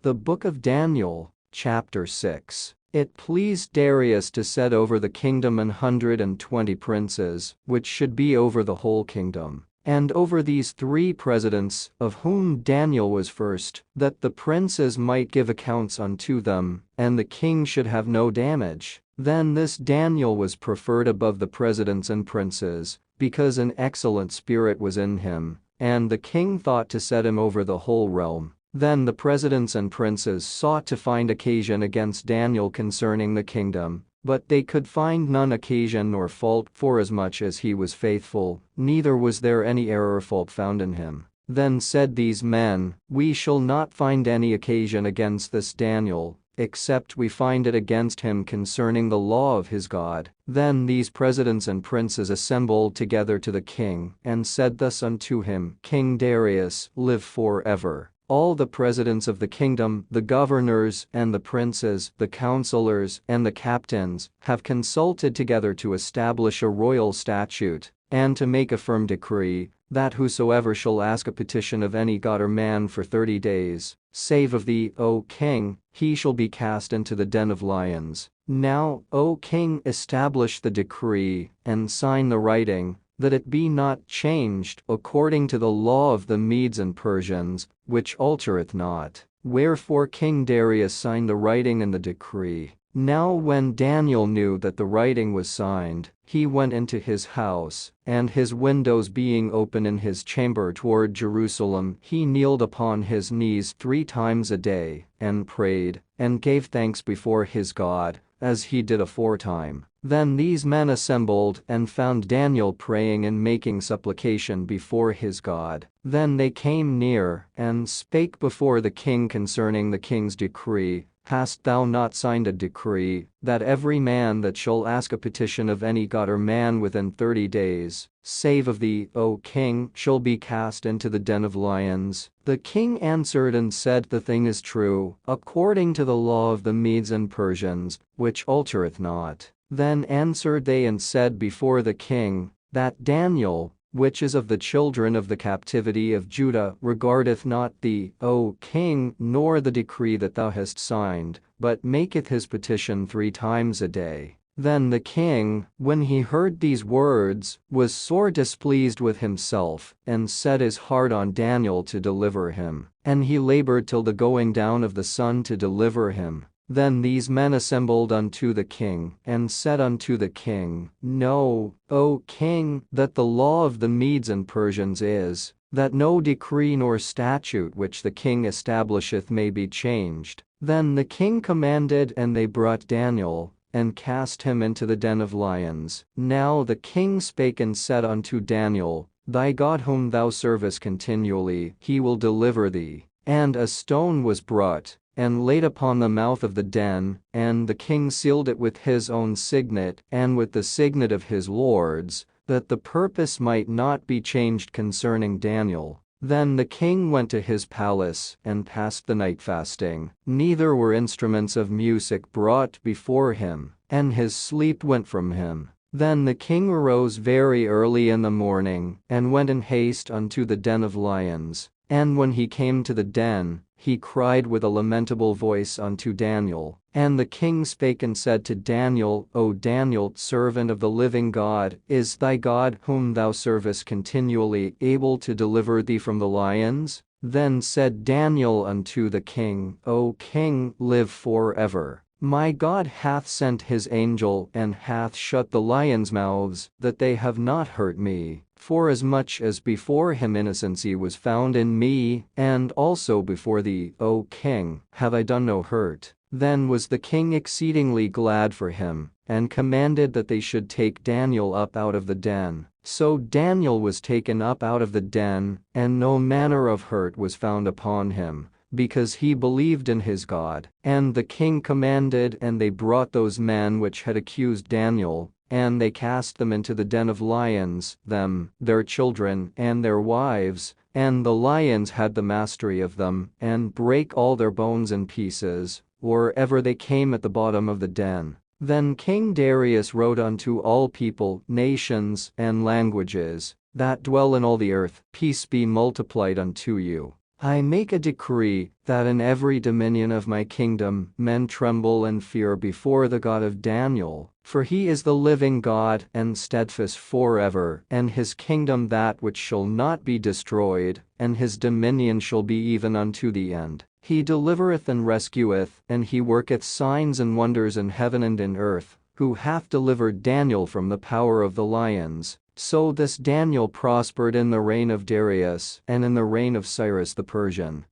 The Book of Daniel, chapter 6. It pleased Darius to set over the kingdom 120 princes, which should be over the whole kingdom, and over these 3 presidents, of whom Daniel was first, that the princes might give accounts unto them, and the king should have no damage. Then this Daniel was preferred above the presidents and princes, because an excellent spirit was in him, and the king thought to set him over the whole realm. Then the presidents and princes sought to find occasion against Daniel concerning the kingdom, but they could find none occasion nor fault, forasmuch as he was faithful, neither was there any error or fault found in him. Then said these men, We shall not find any occasion against this Daniel, except we find it against him concerning the law of his God. Then these presidents and princes assembled together to the king, and said thus unto him, King Darius, live forever. All the presidents of the kingdom, the governors and the princes, the counselors and the captains, have consulted together to establish a royal statute, and to make a firm decree, that whosoever shall ask a petition of any god or man for 30 days, save of thee, O king, he shall be cast into the den of lions. Now, O king, establish the decree, and sign the writing, that it be not changed, according to the law of the Medes and Persians, which altereth not. Wherefore King Darius signed the writing and the decree. Now when Daniel knew that the writing was signed, he went into his house, and his windows being open in his chamber toward Jerusalem, he kneeled upon his knees 3 times a day, and prayed, and gave thanks before his God, as he did aforetime. Then these men assembled and found Daniel praying and making supplication before his God. Then they came near and spake before the king concerning the king's decree. Hast thou not signed a decree, that every man that shall ask a petition of any god or man within 30 days, save of thee, O king, shall be cast into the den of lions? The king answered and said, The thing is true, according to the law of the Medes and Persians, which altereth not. Then answered they and said before the king, that Daniel, which is of the children of the captivity of Judah, regardeth not thee, O king, nor the decree that thou hast signed, but maketh his petition 3 times a day. Then the king, when he heard these words, was sore displeased with himself, and set his heart on Daniel to deliver him. And he labored till the going down of the sun to deliver him. Then these men assembled unto the king, and said unto the king, Know, O king, that the law of the Medes and Persians is, that no decree nor statute which the king establisheth may be changed. Then the king commanded, and they brought Daniel, and cast him into the den of lions. Now the king spake and said unto Daniel, Thy God whom thou servest continually, he will deliver thee. And a stone was brought, and laid upon the mouth of the den, and the king sealed it with his own signet, and with the signet of his lords, that the purpose might not be changed concerning Daniel. Then the king went to his palace, and passed the night fasting, neither were instruments of music brought before him, and his sleep went from him. Then the king arose very early in the morning, and went in haste unto the den of lions. And when he came to the den, he cried with a lamentable voice unto Daniel. And the king spake and said to Daniel, O Daniel, servant of the living God, is thy God whom thou servest continually able to deliver thee from the lions? Then said Daniel unto the king, O king, live forever. My God hath sent his angel, and hath shut the lions' mouths, that they have not hurt me. Forasmuch as before him innocency was found in me, and also before thee, O king, have I done no hurt. Then was the king exceedingly glad for him, and commanded that they should take Daniel up out of the den. So Daniel was taken up out of the den, and no manner of hurt was found upon him, because he believed in his God. And the king commanded, and they brought those men which had accused Daniel, and they cast them into the den of lions, them, their children, and their wives, and the lions had the mastery of them, and brake all their bones in pieces, wherever they came at the bottom of the den. Then King Darius wrote unto all people, nations, and languages, that dwell in all the earth, Peace be multiplied unto you. I make a decree, that in every dominion of my kingdom men tremble and fear before the God of Daniel, for he is the living God and steadfast forever, and his kingdom that which shall not be destroyed, and his dominion shall be even unto the end. He delivereth and rescueth, and he worketh signs and wonders in heaven and in earth, who hath delivered Daniel from the power of the lions. So this Daniel prospered in the reign of Darius and in the reign of Cyrus the Persian.